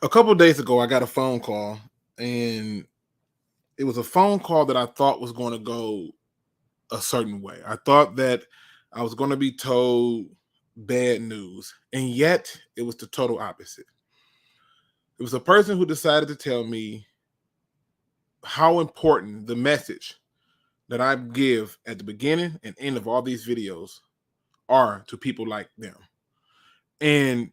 A couple of days ago, I got a phone call, and it was a phone call that I thought was going to go a certain way. I thought that I was going to be told bad news, and yet it was the total opposite. It was a person who decided to tell me how important the message that I give at the beginning and end of all these videos are to people like them. And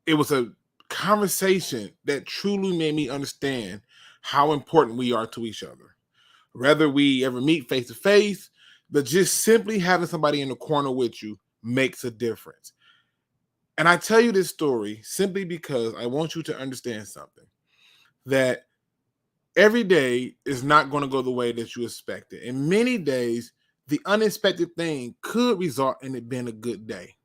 it was a conversation that truly made me understand how important we are to each other. Whether we ever meet face to face, but just simply having somebody in the corner with you makes a difference. And I tell you this story simply because I want you to understand something, that every day is not going to go the way that you expected. And many days, the unexpected thing could result in it being a good day.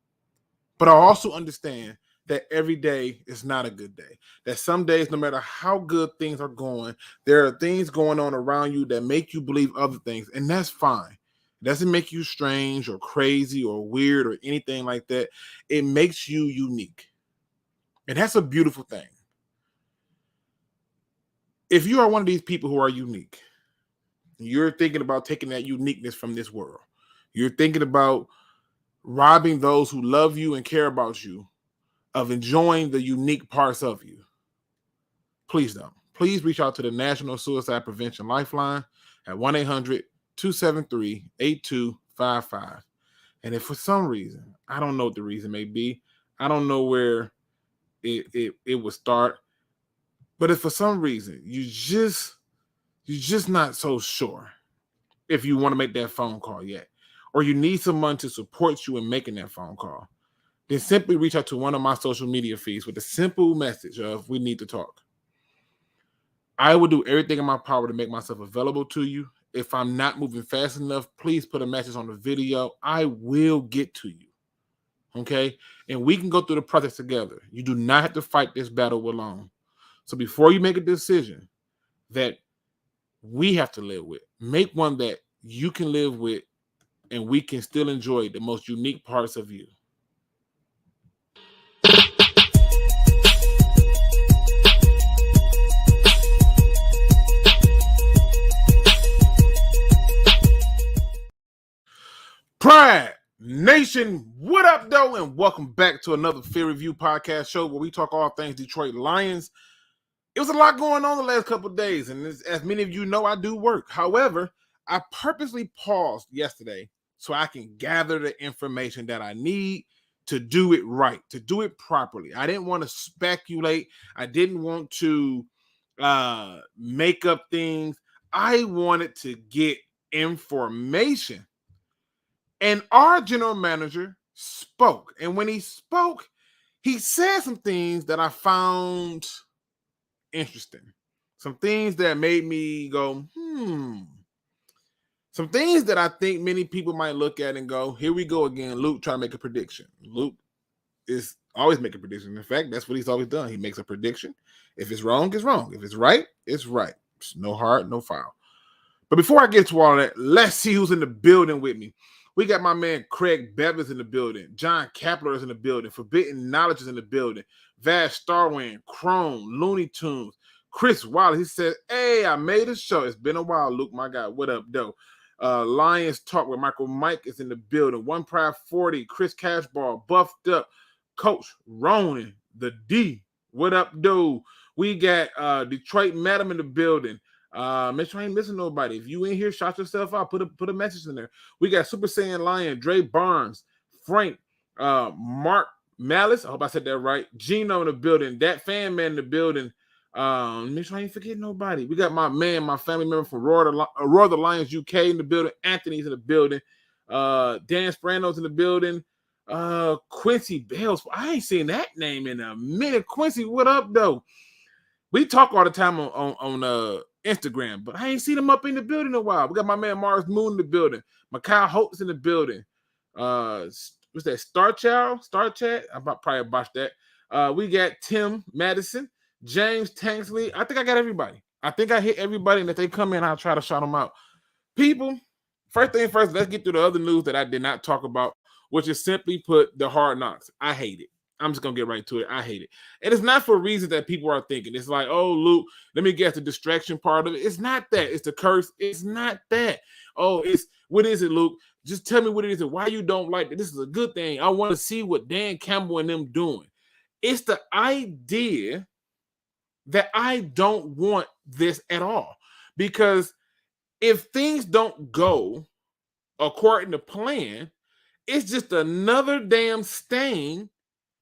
But I also understand that every day is not a good day. That some days, no matter how good things are going, there are things going on around you that make you believe other things, and that's fine. It doesn't make you strange or crazy or weird or anything like that. It makes you unique. And that's a beautiful thing. If you are one of these people who are unique, you're thinking about taking that uniqueness from this world. You're thinking about robbing those who love you and care about you of enjoying the unique parts of you. Please don't. Please reach out to the National Suicide Prevention Lifeline at 1-800-273-8255. And if for some reason, I don't know what the reason may be, I don't know where it would start, but if for some reason you're just not so sure if you want to make that phone call yet, or you need someone to support you in making that phone call, then simply reach out to one of my social media feeds with a simple message of "we need to talk." I will do everything in my power to make myself available to you. If I'm not moving fast enough, please put a message on the video. I will get to you. Okay? And we can go through the process together. You do not have to fight this battle alone. So before you make a decision that we have to live with, make one that you can live with and we can still enjoy the most unique parts of you. Pride Nation, what up, though? And welcome back to another Field Review podcast show where we talk all things Detroit Lions. It was a lot going on the last couple of days, and as many of you know, I do work. However, I purposely paused yesterday so I can gather the information that I need to do it right, to do it properly. I didn't want to speculate. I didn't want to make up things. I wanted to get information. And our general manager spoke. And when he spoke, he said some things that I found interesting. Some things that made me go, Some things that I think many people might look at and go, here we go again. Luke trying to make a prediction. Luke is always making predictions. In fact, that's what he's always done. He makes a prediction. If it's wrong, it's wrong. If it's right, it's right. It's no hard, no foul. But before I get to all that, let's see who's in the building with me. We got my man Craig Bevis in the building. Jon Kapler is in the building. Forbidden Knowledge is in the building. Vash Starwind, Chrome, Looney Tunes, Chris Wilder. He said, hey, I made a show. It's been a while, Luke, my guy. What up, though? Lions Talk with Michael Mike is in the building. One Pride 40, Chris Cashball, Buffed Up, Coach Ronan, the D. What up, dude? We got Detroit Madam in the building. Make sure I ain't missing nobody. If you in here, shout yourself out. Put a message in there. We got Super Saiyan Lion, Dre Barnes, Frank, Mark Malice. I hope I said that right. Gino in the building. That fan man in the building. Make sure I ain't forgetting nobody. We got my man, my family member from Roar the Lions UK in the building. Anthony's in the building. Dan Sprano's in the building. Quincy Bells. I ain't seen that name in a minute. Quincy, what up, though? We talk all the time on Instagram, but I ain't seen him up in the building in a while. We got my man Mars Moon in the building. Mikhail Holt's in the building. What's that? Star Chat? I probably botched that. We got Tim Madison, James Tanksley. I think I got everybody. I think I hit everybody, and if they come in, I'll try to shout them out. People, first thing first, let's get through the other news that I did not talk about, which is simply put the Hard Knocks. I hate it. I'm just going to get right to it. I hate it. And it's not for reasons that people are thinking. It's like, oh, Luke, let me guess the distraction part of it. It's not that. It's the curse. It's not that. Oh, what is it, Luke? Just tell me what it is and why you don't like it. This is a good thing. I want to see what Dan Campbell and them doing. It's the idea that I don't want this at all. Because if things don't go according to plan, it's just another damn stain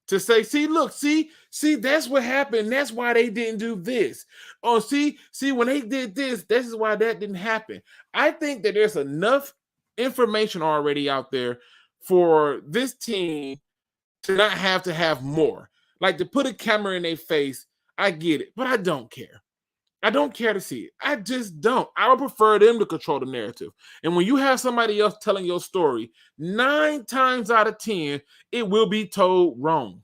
to say, see, look, see, that's what happened. That's why they didn't do this. Oh, see, when they did this is why that didn't happen. I think that there's enough information already out there for this team to not have to have more. Like to put a camera in their face, I get it, but I don't care. I don't care to see it. I just don't. I would prefer them to control the narrative. And when you have somebody else telling your story, 9 times out of 10, it will be told wrong.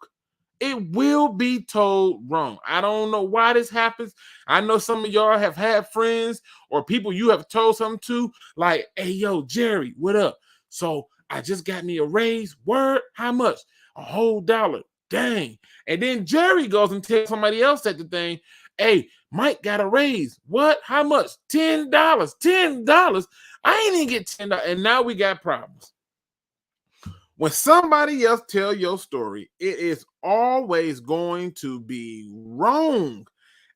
It will be told wrong. I don't know why this happens. I know some of y'all have had friends or people you have told something to, like, hey, yo, Jerry, what up? So I just got me a raise. Word? How much? A whole $1. Dang. And then Jerry goes and tells somebody else at the thing, hey, Mike got a raise. What? How much? $10. $10. I ain't even get $10. And now we got problems. When somebody else tell your story, it is always going to be wrong.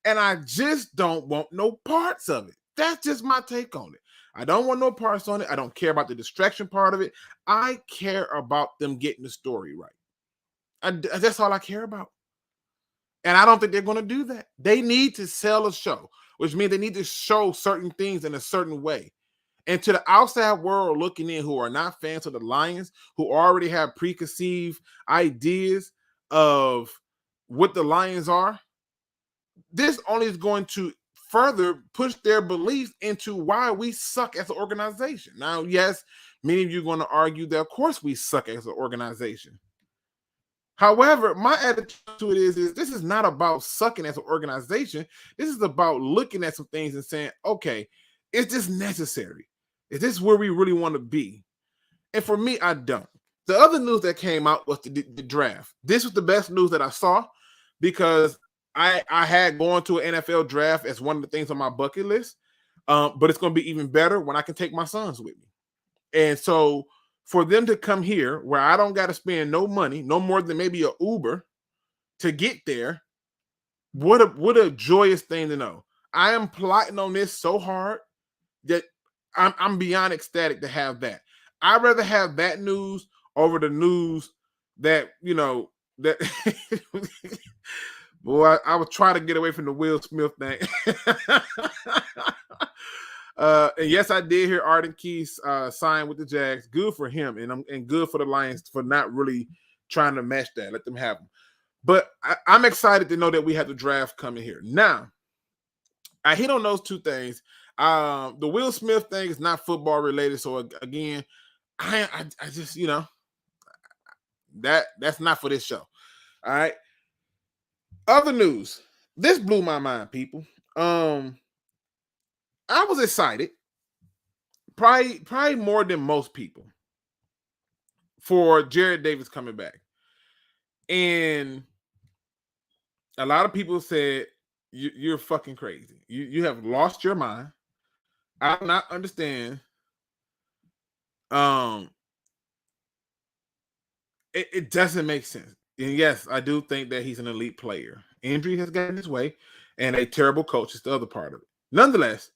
And I just don't want no parts of it. That's just my take on it. I don't want no parts on it. I don't care about the distraction part of it. I care about them getting the story right. That's all I care about. And I don't think they're going to do that. They need to sell a show, which means they need to show certain things in a certain way. And to the outside world looking in who are not fans of the Lions, who already have preconceived ideas of what the Lions are, this only is going to further push their beliefs into why we suck as an organization. Now, yes, many of you are going to argue that, of course, we suck as an organization. However, my attitude to it is this is not about sucking as an organization. This is about looking at some things and saying, okay, is this necessary? Is this where we really want to be? And for me, I don't. The other news that came out was the draft. This was the best news that I saw because I had going to an NFL draft as one of the things on my bucket list. But it's going to be even better when I can take my sons with me. And so for them to come here where I don't got to spend no money, no more than maybe an Uber to get there, what a joyous thing to know. I am plotting on this so hard that I'm beyond ecstatic to have that. I'd rather have that news over the news that, that boy, I would try to get away from the Will Smith thing. And yes, I did hear Arden Keys sign with the Jags. Good for him, and good for the Lions for not really trying to match that. Let them have them. But I'm excited to know that we have the draft coming here. Now, I hit on those two things. The Will Smith thing is not football related. So again, I just, that's not for this show. All right. Other news. This blew my mind, people. I was excited, probably more than most people, for Jared Davis coming back. And a lot of people said, you're fucking crazy. You have lost your mind. I do not understand. It doesn't make sense. And yes, I do think that he's an elite player. Injury has gotten his way, and a terrible coach is the other part of it. Nonetheless,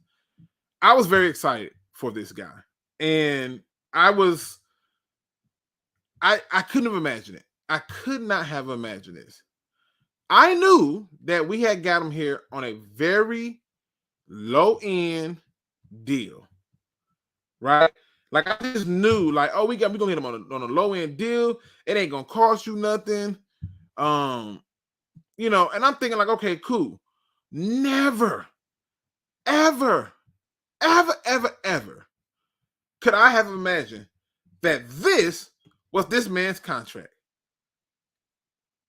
I was very excited for this guy. And I couldn't have imagined it. I could not have imagined this. I knew that we had got him here on a very low-end deal, right? Like, I just knew, like, oh, we're going to get him on a low-end deal. It ain't going to cost you nothing. And I'm thinking, like, okay, cool. Never, ever could I have imagined that this was this man's contract.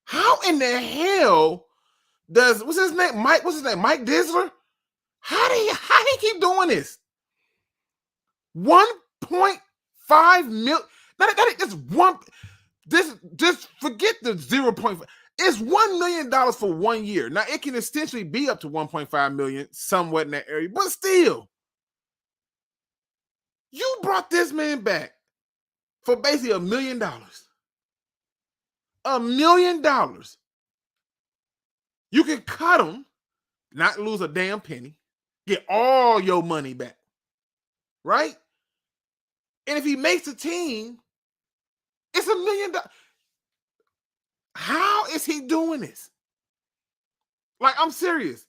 How in the hell what's his name? Mike Disler? How do he keep doing this? 1.5 million. That's one. Just forget the 0.5. It's $1 million for 1 year. Now it can essentially be up to 1.5 million, somewhat in that area, but still, you brought this man back for basically $1 million. $1 million. You can cut him, not lose a damn penny, get all your money back, right? And if he makes the team, it's $1 million. How is he doing this? Like, I'm serious.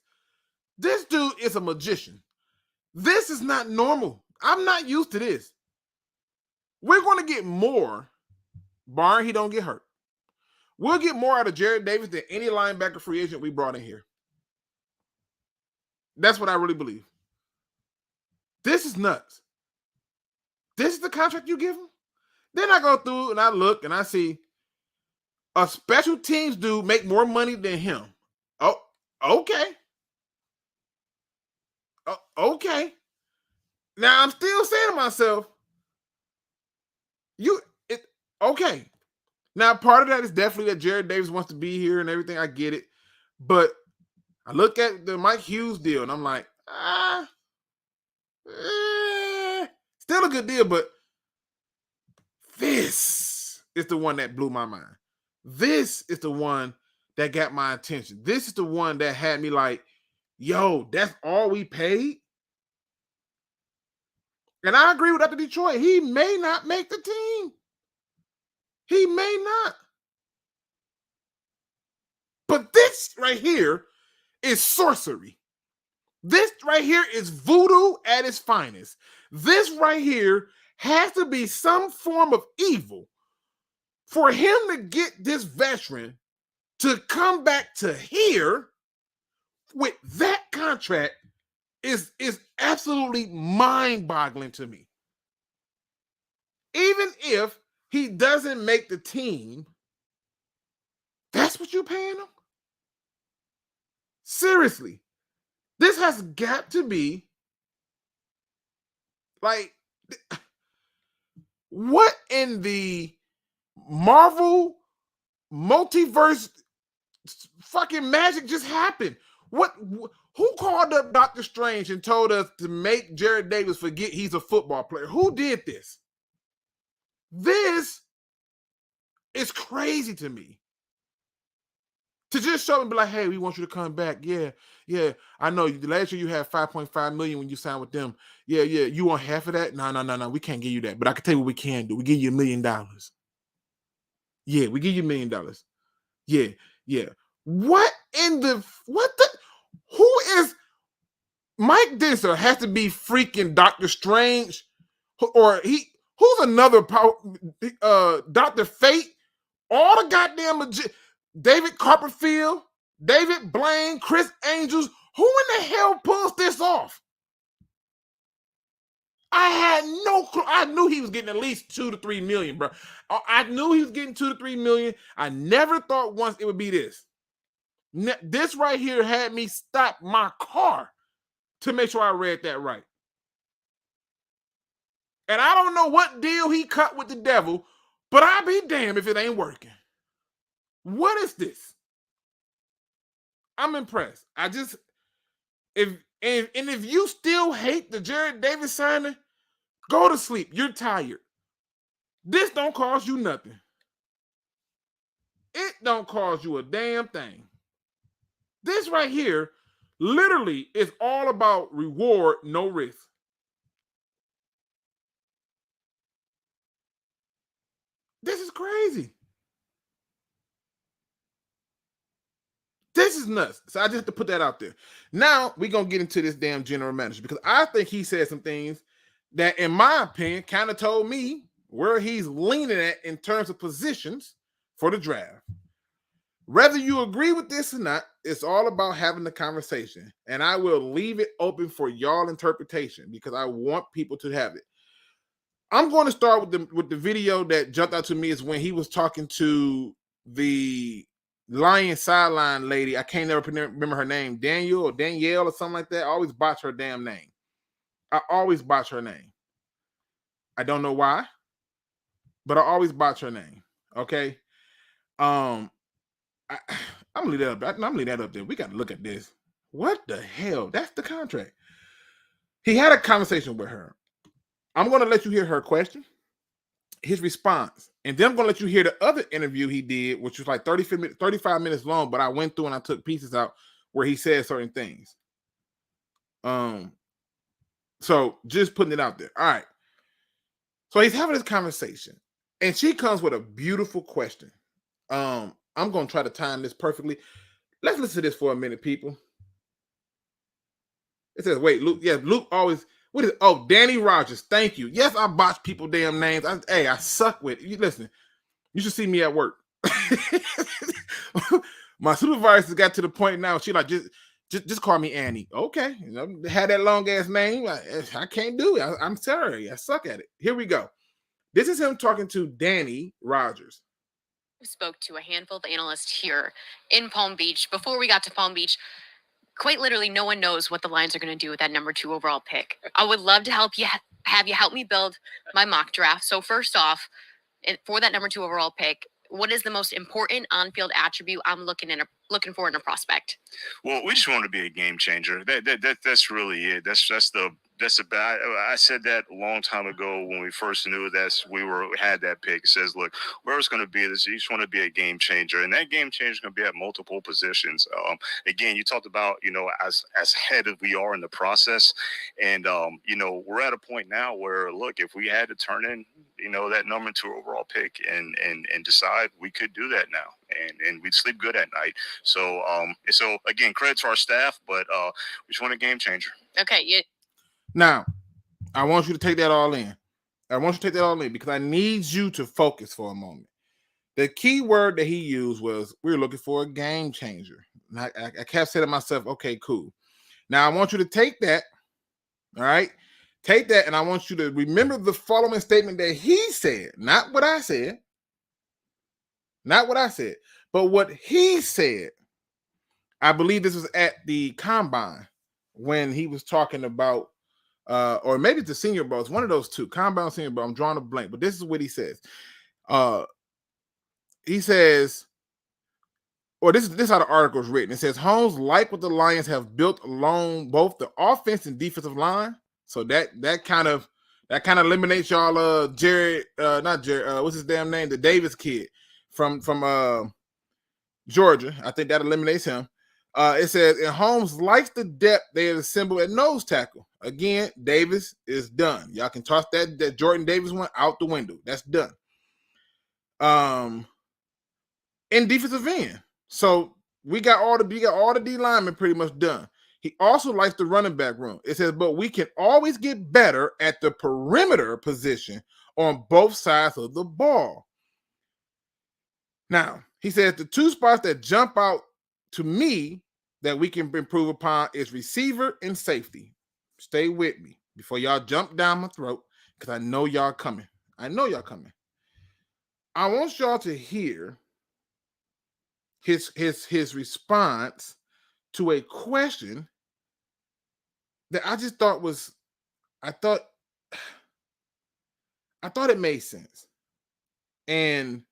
This dude is a magician. This is not normal. I'm not used to this. We're going to get more, barring he don't get hurt. We'll get more out of Jarrad Davis than any linebacker free agent we brought in here. That's what I really believe. This is nuts. This is the contract you give him? Then I go through and I look and I see a special teams dude make more money than him. Oh, okay. Okay. Now I'm still saying to myself, okay. Now part of that is definitely that Jarrad Davis wants to be here and everything. I get it. But I look at the Mike Hughes deal and I'm like, still a good deal, but this is the one that blew my mind. This is the one that got my attention. This is the one that had me like, yo, that's all we paid? And I agree with Dr. Detroit. He may not make the team. He may not. But this right here is sorcery. This right here is voodoo at its finest. This right here has to be some form of evil for him to get this veteran to come back to here with that contract is absolutely mind-boggling to me. Even if he doesn't make the team, that's what you're paying him? Seriously. This has got to be like, what in the Marvel multiverse fucking magic just happened? Who called up Doctor Strange and told us to make Jarrad Davis forget he's a football player? Who did this? This is crazy to me. To just show up and be like, hey, we want you to come back. Yeah. I know last year you had 5.5 million when you signed with them. Yeah. You want half of that? No. We can't give you that. But I can tell you what we can do. We give you $1 million. Yeah, we give you $1 million. Yeah. Who is Mike Denser has to be freaking Doctor Strange, or who's another Dr. Fate? All the goddamn David Copperfield, David Blaine, Chris Angels. Who in the hell pulls this off? I had no clue. I knew he was getting at least 2 to 3 million, bro. I knew he was getting 2 to 3 million. I never thought once it would be this. This right here had me stop my car to make sure I read that right. And I don't know what deal he cut with the devil, but I'll be damned if it ain't working. What is this? I'm impressed. If you still hate the Jarrad Davis signing, go to sleep. You're tired. This don't cost you nothing. It don't cost you a damn thing. This right here literally is all about reward, no risk. This is crazy. This is nuts. So I just have to put that out there. Now we're going to get into this damn general manager, because I think he said some things that, in my opinion, kind of told me where he's leaning at in terms of positions for the draft. Whether you agree with this or not, it's all about having the conversation. And I will leave it open for y'all interpretation, because I want people to have it. I'm going to start with the video that jumped out to me is when he was talking to the Lion sideline lady. I can't never remember her name, Danielle or something like that. I always botch her damn name. I always botch her name. I don't know why, but I always botch her name. Okay. Um, I, I'm gonna leave that up. I'm gonna leave that up there. We got to look at this. What the hell? That's the contract. He had a conversation with her. I'm gonna let you hear her question, his response, and then I'm gonna let you hear the other interview he did, which was like 35 minutes long. But I went through and I took pieces out where he said certain things. So just putting it out there. All right. So he's having this conversation, and she comes with a beautiful question. I'm gonna try to time this perfectly. Let's listen to this for a minute, people. It says, wait, Luke. Yeah, Luke always. What is it? Oh, Danny Rogers. Thank you. Yes, I botch people damn names. I suck with it. You listen. You should see me at work. My supervisor got to the point now. She like just call me Annie. Okay, you know, had that long ass name. I can't do it. I'm sorry. I suck at it. Here we go. This is him talking to Danny Rogers. Spoke to a handful of analysts here in Palm Beach. Before we got to Palm Beach, quite literally, no one knows what the Lions are going to do with that number 2 overall pick. I would love to have you help me build my mock draft. So first off, for that number 2 overall pick, what is the most important on-field attribute I'm looking for in a prospect? Well, we just want to be a game changer. That's really it. That's about. I said that a long time ago when we first knew we had that pick. It says, look, where it's going to be is you just want to be a game changer, and that game changer is going to be at multiple positions. Again, you talked about as ahead as we are in the process, and we're at a point now where look, if we had to turn in that number 2 overall pick and decide, we could do that now, and we'd sleep good at night. So again, credit to our staff, but we just want a game changer. Okay. Yeah. Now, I want you to take that all in. Because I need you to focus for a moment. The key word that he used was, we're looking for a game changer. And I kept saying to myself, okay, cool. Now I want you to take that. All right. Take that, and I want you to remember the following statement that he said, not what I said, but what he said. I believe this was at the combine when he was talking about, or maybe it's the Senior Bowl. It's one of those two, combine, Senior Bowl. I'm drawing a blank, but this is what he says. He says, or this is how the article is written. It says, Holmes like what the Lions have built along both the offense and defensive line. So that kind of eliminates y'all. Jared, not Jared. What's his damn name? The Davis kid from Georgia. I think that eliminates him. It says, and Holmes likes the depth they have assembled at nose tackle. Again, Davis is done. Y'all can toss that Jordan Davis one out the window. That's done. In defensive end. So we got all the D linemen pretty much done. He also likes the running back room. It says, but we can always get better at the perimeter position on both sides of the ball. Now, he says the 2 spots that jump out to me that we can improve upon is receiver and safety. Stay with me before y'all jump down my throat, because I know y'all coming. I want y'all to hear his response to a question that I just thought I thought it made sense, and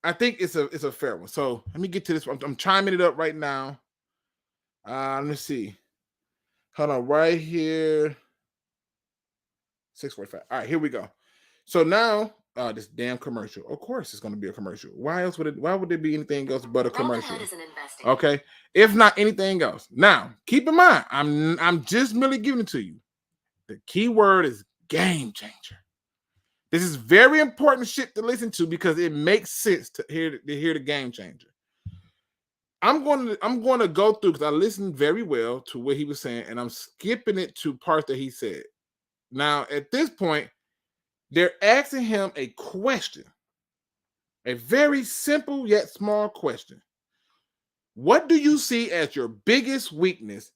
I think it's a fair one. So let me get to this. I'm chiming it up right now. Let's see. Hold on, right here. 6:45. All right, here we go. So now, this damn commercial. Of course, it's going to be a commercial. Why would there be anything else but a commercial? Okay, if not anything else. Now, keep in mind, I'm just merely giving it to you. The key word is game changer. This is very important shit to listen to because it makes sense to hear the game changer. I'm going to go through, because I listened very well to what he was saying, and I'm skipping it to parts that he said. Now, at this point, they're asking him a question, a very simple yet small question. What do you see as your biggest weakness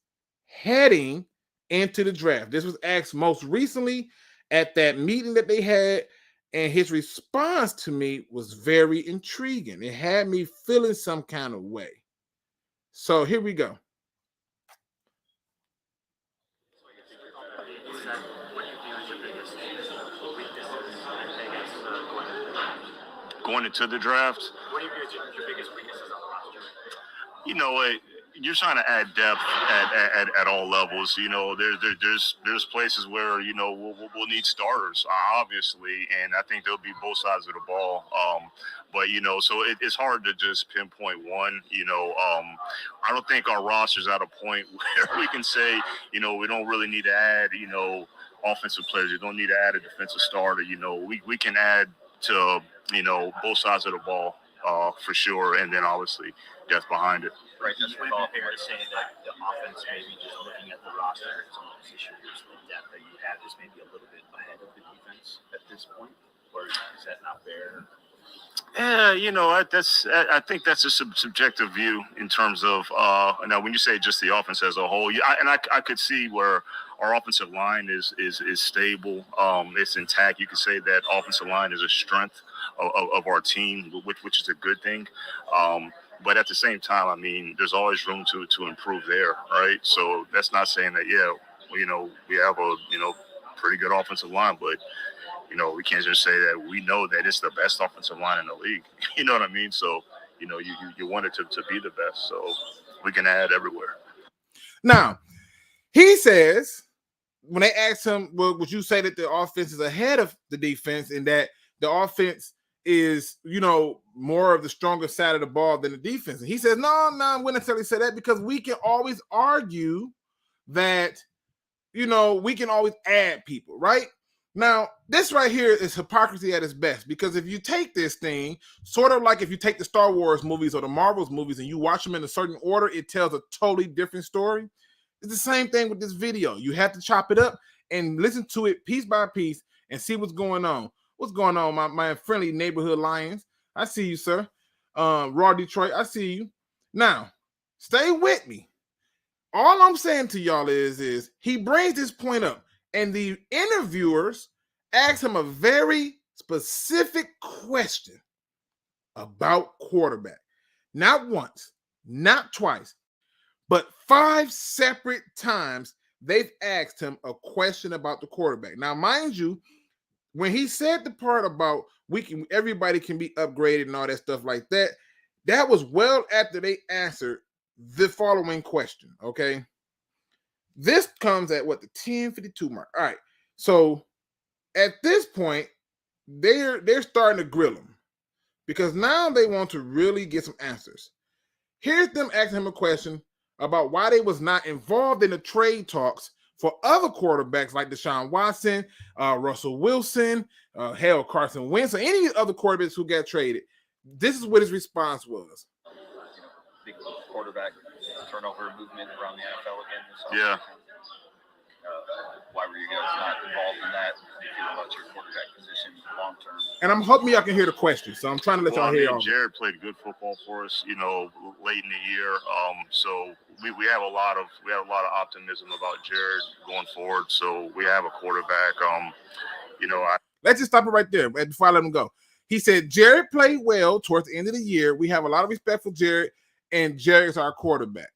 heading into the draft? This was asked most recently at that meeting that they had, and his response to me was very intriguing. It had me feeling some kind of way. So here we go. going into the draft. What do you view as your biggest weaknesses on the roster? You know what? You're trying to add depth at all levels. You know, there's places where, you know, we'll need starters, obviously, and I think there'll be both sides of the ball. But, you know, so it's hard to just pinpoint one. You know, I don't think our roster's at a point where we can say, you know, we don't really need to add, you know, offensive players. You don't need to add a defensive starter. You know, we can add to, you know, both sides of the ball for sure, and then obviously depth behind it. Right, just with all fair to say that the offense, maybe just looking at the roster and some of those issues, the depth that you have is maybe a little bit ahead of the defense at this point, or is that not fair? Yeah, you know, I think that's a subjective view in terms of now when you say just the offense as a whole, I could see where our offensive line is stable, it's intact. You could say that offensive line is a strength of our team, which is a good thing. But at the same time, I mean, there's always room to improve there, right? So that's not saying that, yeah, you know, we have a, you know, pretty good offensive line, but, you know, we can't just say that we know that it's the best offensive line in the league. You know what I mean? So, you know, you want it to be the best. So we can add everywhere. Now, he says, when they asked him, well, would you say that the offense is ahead of the defense and that the offense is, you know, more of the stronger side of the ball than the defense? And he says, no, I wouldn't necessarily say that, because we can always argue that, you know, we can always add people, right? Now, this right here is hypocrisy at its best, because if you take this thing, sort of like if you take the Star Wars movies or the Marvels movies and you watch them in a certain order, it tells a totally different story. It's the same thing with this video. You have to chop it up and listen to it piece by piece and see what's going on. What's going on, my friendly neighborhood Lions? I see you, sir. Raw Detroit, I see you. Now, stay with me. All I'm saying to y'all is he brings this point up, and the interviewers ask him a very specific question about quarterback. Not once, not twice, but 5 separate times they've asked him a question about the quarterback. Now, mind you, when he said the part about everybody can be upgraded and all that stuff like that, that was well after they answered the following question. Okay, this comes at what, the 10:52 mark. All right, so at this point, they're starting to grill him, because now they want to really get some answers. Here's them asking him a question about why they was not involved in the trade talks for other quarterbacks like Deshaun Watson, Russell Wilson, Carson Wentz, or any other quarterbacks who got traded. This is what his response was. Big quarterback turnover movement around the NFL again. Yeah. Why were you guys not involved in that? How do you feel about your quarterback position long term? And I'm hoping y'all can hear the question, so I'm trying to let y'all hear. Jared played good football for us, you know, late in the year. So we have a lot of optimism about Jared going forward. So we have a quarterback. You know, let's just stop it right there before I let him go. He said Jared played well towards the end of the year. We have a lot of respect for Jared, and Jared's our quarterback.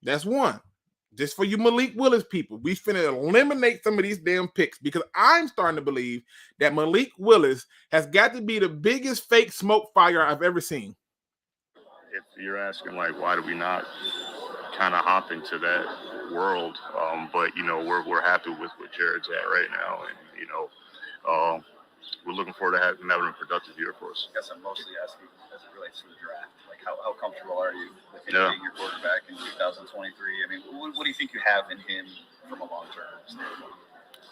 That's one. Just for you Malik Willis people, we finna eliminate some of these damn picks, because I'm starting to believe that Malik Willis has got to be the biggest fake smoke fire I've ever seen. If you're asking, like, why do we not kind of hop into that world? But, you know, we're happy with where Jared's at right now. And, you know, we're looking forward to having a productive year for us. I guess I'm mostly asking as it relates to the draft. Like, how comfortable are you with him being your quarterback in 2023? I mean, what do you think you have in him from a long-term standpoint?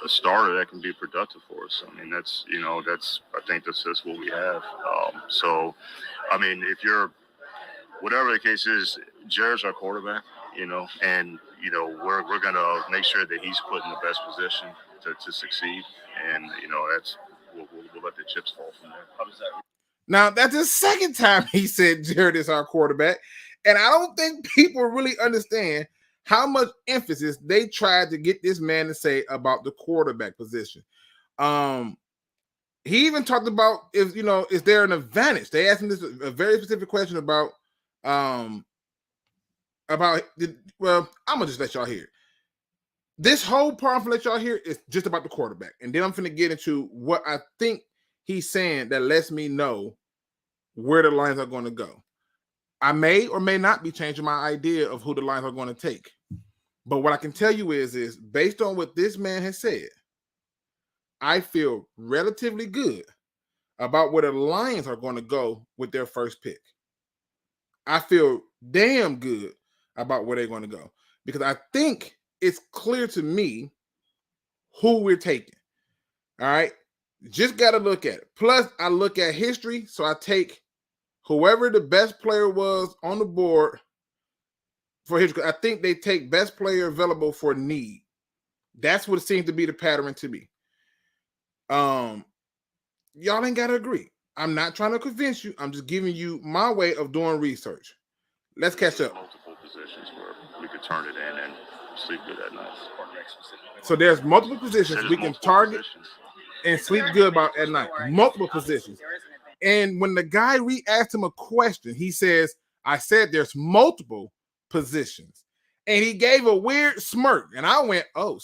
A starter that can be productive for us. I mean, that's, you know, I think that's what we have. So, I mean, whatever the case is, Jared's our quarterback, you know, and, you know, we're going to make sure that he's put in the best position to succeed. And, you know, we'll let the chips fall from there. How does that? Now, that's the second time he said Jared is our quarterback. And I don't think people really understand how much emphasis they tried to get this man to say about the quarterback position. He even talked about, if, you know, is there an advantage? They asked him this a very specific question about I'm gonna just let y'all hear it. This whole part I'm gonna let y'all hear is just about the quarterback, and then I'm gonna get into what I think he's saying that lets me know where the Lions are going to go. I may or may not be changing my idea of who the Lions are going to take. But what I can tell you is based on what this man has said, I feel relatively good about where the Lions are going to go with their first pick. I feel damn good about where they're going to go because I think it's clear to me who we're taking. All right. Just got to look at it. Plus, I look at history. So I take whoever the best player was on the board for history. I think they take best player available for need. That's what seems to be the pattern to me. Y'all ain't got to agree. I'm not trying to convince you. I'm just giving you my way of doing research. Let's catch up. Multiple positions where we could turn it in and sleep good at night. So there's multiple positions we can target and sleep good about at night. Multiple positions. And when the guy re-asked him a question, he says, I said there's multiple positions. And he gave a weird smirk. And I went, oh,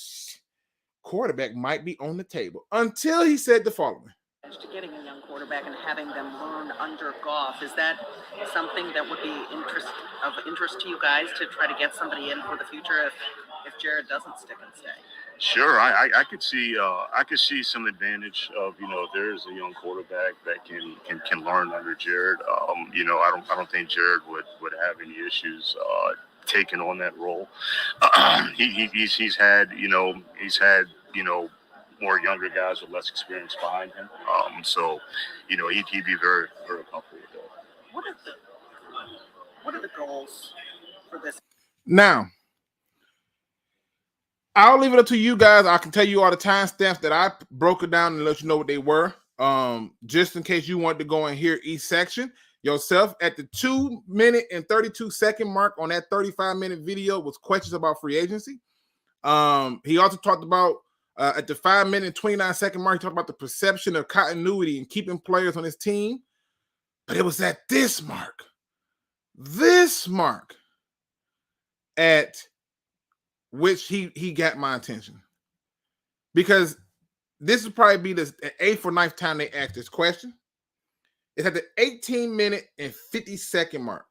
quarterback might be on the table. Until he said the following. To getting a young quarterback and having them learn under Goff, is that something that would be of interest to you guys to try to get somebody in for the future if Jared doesn't stick and stay? Sure, I could see some advantage of if there is a young quarterback that can learn under Jared. I don't think Jared would have any issues taking on that role. He's had more younger guys with less experience behind him. So he'd be very, very comfortable with that. What are the goals for this? Now, I'll leave it up to you guys. I can tell you all the timestamps that I broke it down and let you know what they were. Just in case you want to go and hear each section yourself. At the 2 minute and 32 second mark on that 35-minute video was questions about free agency. He also talked about at the 5 minute and 29 second mark, he talked about the perception of continuity and keeping players on his team. But it was at this mark, at which he got my attention. Because this would probably be the 8th or 9th time they asked this question. It's at the 18 minute and 50 second mark,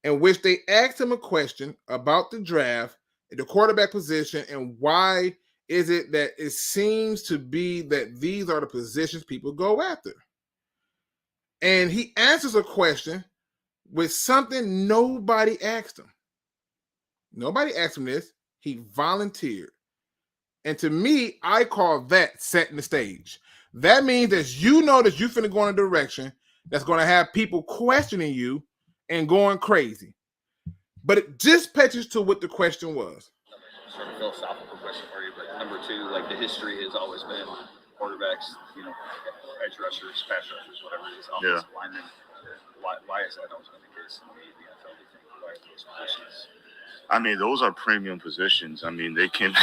in which they asked him a question about the draft, the quarterback position, and why is it that it seems to be that these are the positions people go after. And he answers a question with something nobody asked him. Nobody asked him this. He volunteered. And to me, I call that setting the stage. That means that you know that you're finna go in a direction that's going to have people questioning you and going crazy. But it just pitches to what the question was. Sort of philosophical question for you, but number two, like the history has always been quarterbacks, edge rushers, pass rushers, whatever it is, offensive linemen. Why is that always been the case in the NFL? Do you think? Why are those positions? I mean, those are premium positions. I mean, they can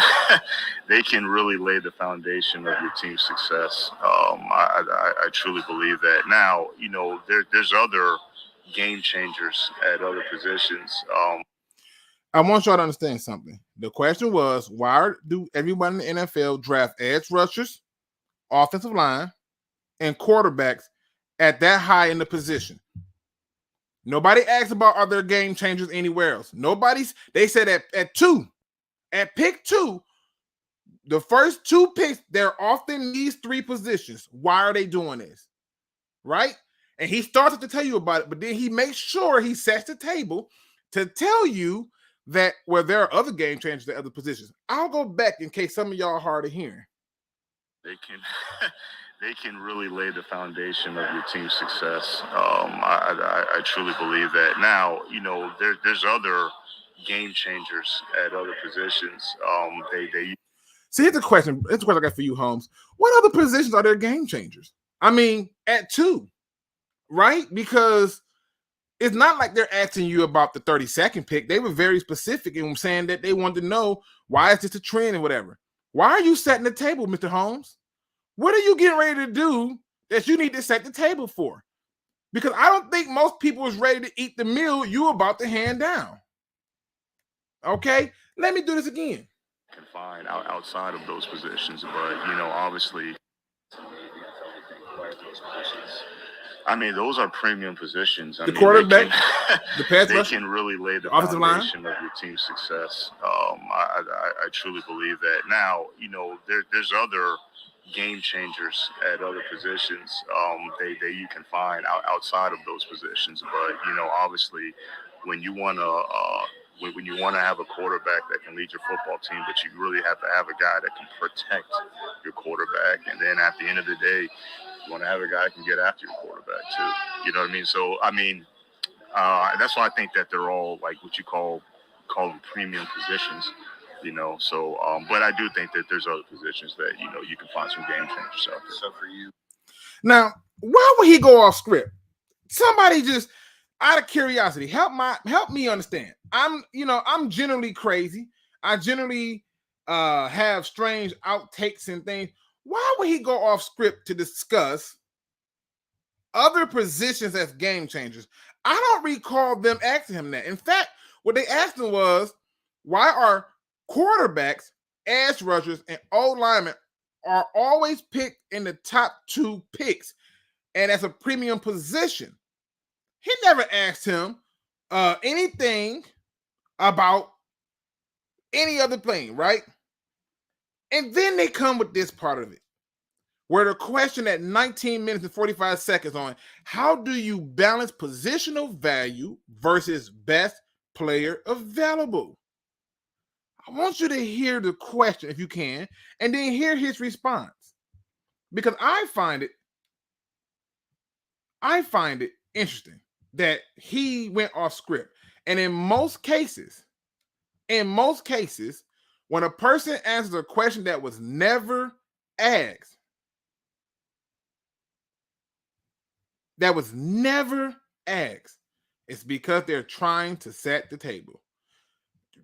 really lay the foundation of your team's success. I truly believe that. Now, there's other game changers at other positions. I want y'all to understand something. The question was, why do everyone in the NFL draft edge rushers, offensive line, and quarterbacks at that high in the position? Nobody asked about other game changers anywhere else. They said at pick 2, the first 2 picks, they're often these 3 positions. Why are they doing this? Right? And he started to tell you about it, but then he makes sure he sets the table to tell you that there are other game changers at other positions. I'll go back in case some of y'all are hard of hearing. They can really lay the foundation of your team's success. I truly believe that. Now, there's other game changers at other positions. See, here's a question. Here's a question I got for you, Holmes. What other positions are there game changers? I mean, at 2, right? Because it's not like they're asking you about the 32nd pick. They were very specific in saying that they wanted to know why is this a trend and whatever. Why are you setting the table, Mr. Holmes? What are you getting ready to do that you need to set the table for? Because I don't think most people is ready to eat the meal you're about to hand down. Okay? Let me do this again. Can find outside of those positions, but obviously, I mean, those are premium positions. The quarterback, the pass they rusher, can really lay the offensive line foundation of your team's success. I truly believe that. Now, there's other game changers at other positions that you can find outside of those positions. But obviously, when you want to when you want to have a quarterback that can lead your football team, but you really have to have a guy that can protect your quarterback. And then at the end of the day, you want to have a guy that can get after your quarterback too. You know what I mean? So that's why I think that they're all like what you call them premium positions. So but I do think that there's other positions that you can find some game changers out there. So for you, now, why would he go off script? Somebody just out of curiosity, help me understand. I'm generally crazy. I generally have strange outtakes and things. Why would he go off script to discuss other positions as game changers? I don't recall them asking him that. In fact, what they asked him was, why are quarterbacks, edge rushers, and O-linemen are always picked in the top 2 picks and as a premium position? He never asked him anything about any other thing, right? And then they come with this part of it, where the question at 19 minutes and 45 seconds on how do you balance positional value versus best player available? I want you to hear the question if you can, and then hear his response, because I find it interesting that he went off script. And in most cases, when a person answers a question that was never asked, it's because they're trying to set the table.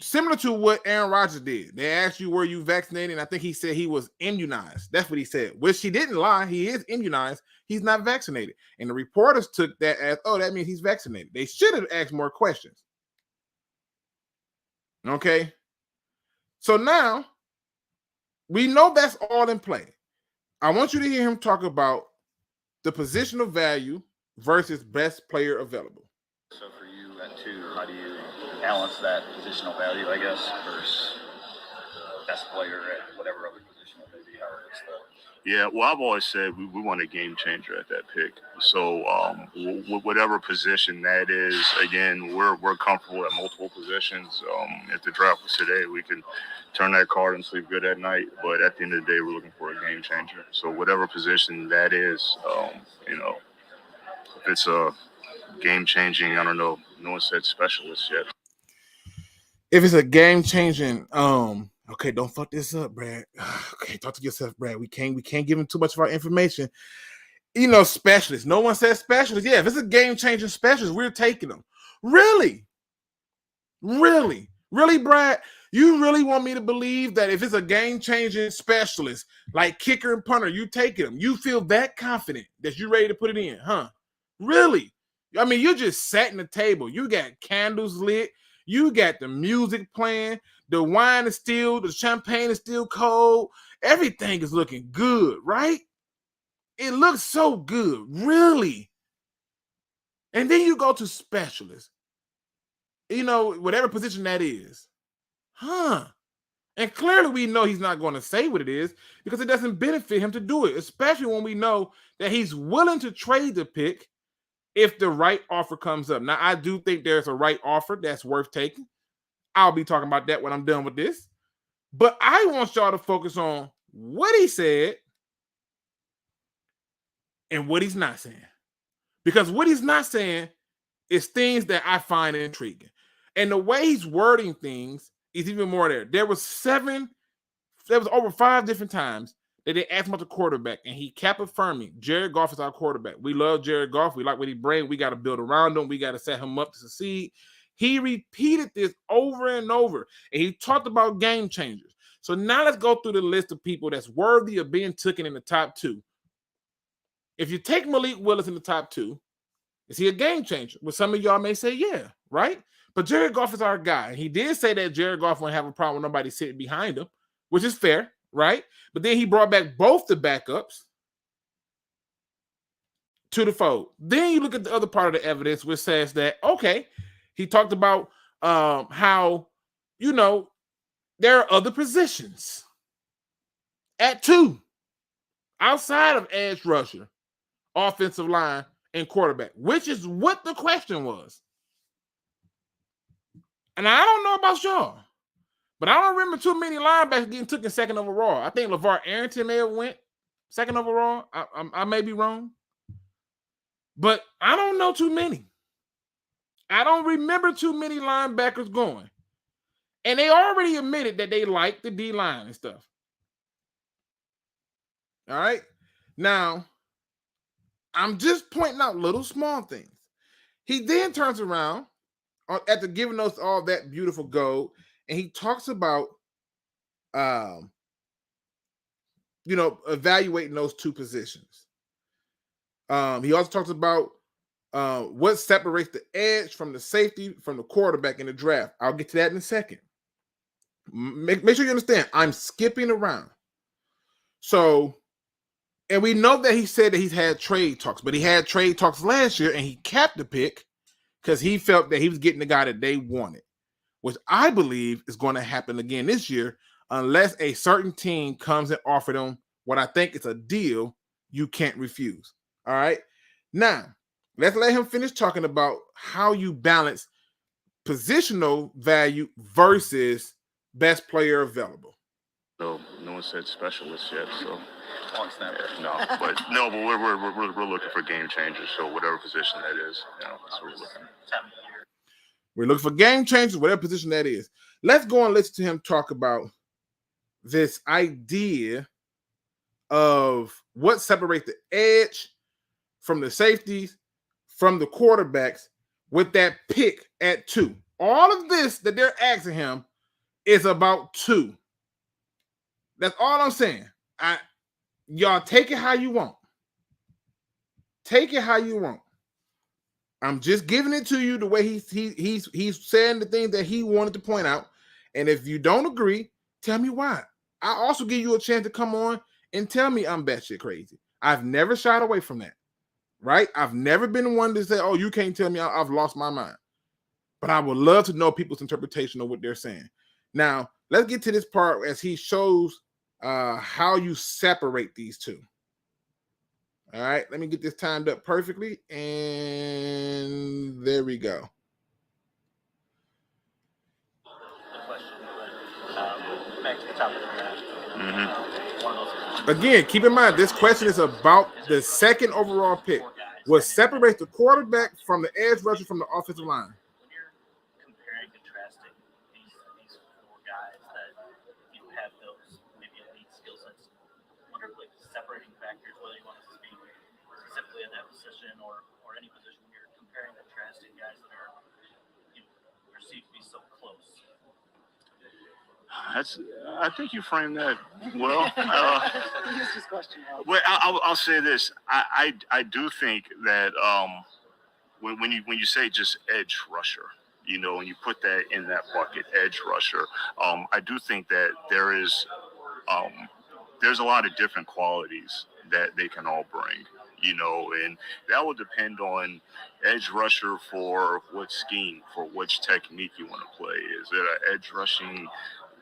Similar to what Aaron Rodgers did. They asked you, were you vaccinated? And I think he said he was immunized. That's what he said, which he didn't lie. He is immunized. He's not vaccinated. And the reporters took that as, oh, that means he's vaccinated. They should have asked more questions. Okay? So now, we know that's all in play. I want you to hear him talk about the positional value versus best player available. So for you at 2, how do you balance that positional value, I guess, versus best player at whatever other position it may be? How it is though? Yeah, well, I've always said we want a game changer at that pick. So whatever position that is, again, we're comfortable at multiple positions. If the draft was today, we can turn that card and sleep good at night. But at the end of the day, we're looking for a game changer. So whatever position that is, if it's a game changing, I don't know. No one said specialist yet. If it's a game changing, okay, don't fuck this up, Brad. Okay, talk to yourself, Brad. We can't give him too much of our information. Specialist. No one says specialist. Yeah, if it's a game changing specialist, we're taking them. Really, Brad? You really want me to believe that if it's a game changing specialist like kicker and punter, you taking them? You feel that confident that you're ready to put it in, huh? Really? I mean, you just setting the table. You got candles lit. You got the music playing. The wine is still, the champagne is still cold. Everything is looking good, right? It looks so good, really. And then you go to specialist. Whatever position that is. Huh. And clearly we know he's not going to say what it is because it doesn't benefit him to do it, especially when we know that he's willing to trade the pick if the right offer comes up. Now, I do think there's a right offer that's worth taking. I'll be talking about that when I'm done with this. But I want y'all to focus on what he said and what he's not saying. Because what he's not saying is things that I find intriguing. And the way he's wording things is even more there. There was over 5 different times that they asked him about the quarterback, and he kept affirming, Jared Goff is our quarterback. We love Jared Goff. We like what he brings. We got to build around him. We got to set him up to succeed. He repeated this over and over, and he talked about game changers. So now let's go through the list of people that's worthy of being taken in the top 2. If you take Malik Willis in the top 2, is he a game changer? Well, some of y'all may say, yeah, right? But Jared Goff is our guy. And he did say that Jared Goff won't have a problem with nobody sitting behind him, which is fair, right? But then he brought back both the backups to the fold. Then you look at the other part of the evidence, which says that, okay, he talked about how, there are other positions at 2 outside of edge rusher, offensive line, and quarterback, which is what the question was. And I don't know about y'all, but I don't remember too many linebackers getting taken second overall. I think LeVar Arrington may have went second overall. I may be wrong, but I don't know too many. I don't remember too many linebackers going. And they already admitted that they like the D-line and stuff. All right? Now, I'm just pointing out little small things. He then turns around after giving us all that beautiful gold, and he talks about, evaluating those 2 positions. He also talks about what separates the edge from the safety from the quarterback in the draft. I'll get to that in a second. Make sure you understand, I'm skipping around. So, and we know that he said that he's had trade talks, but he had trade talks last year and he capped the pick because he felt that he was getting the guy that they wanted, which I believe is going to happen again this year unless a certain team comes and offers them what I think is a deal you can't refuse. All right? Now, let's let him finish talking about how you balance positional value versus best player available. So no one said specialist yet, so Long snapper. but we're looking for game changers. So whatever position that is, that's what we're looking at. We're looking for game changers, whatever position that is. Let's go and listen to him talk about this idea of what separates the edge from the safeties, from the quarterbacks, with that pick at 2. All of this that they're asking him is about 2. That's all I'm saying. Y'all take it how you want. Take it how you want. I'm just giving it to you the way he's saying the things that he wanted to point out. And if you don't agree, tell me why. I also give you a chance to come on and tell me I'm batshit crazy. I've never shied away from that, right? I've never been one to say, oh, you can't tell me I've lost my mind. But I would love to know people's interpretation of what they're saying. Now, let's get to this part as he shows how you separate these 2. All right, let me get this timed up perfectly. And there we go. The question, back to the top of the draft. One of those. Again, keep in mind, this question is about the second overall pick. What separates the quarterback from the edge rusher from the offensive line? When you're comparing, contrasting these 4 guys that have those maybe elite skill sets, what are like separating factors, whether you want to speak specifically at that position or any position when you're comparing, contrasting guys that are perceived to be so close? I think you framed that well. Well, I'll say this. I do think that when you say just edge rusher, and you put that in that bucket, edge rusher, I do think that there's a lot of different qualities that they can all bring, and that will depend on edge rusher for what scheme, for which technique you want to play. Is it an edge rushing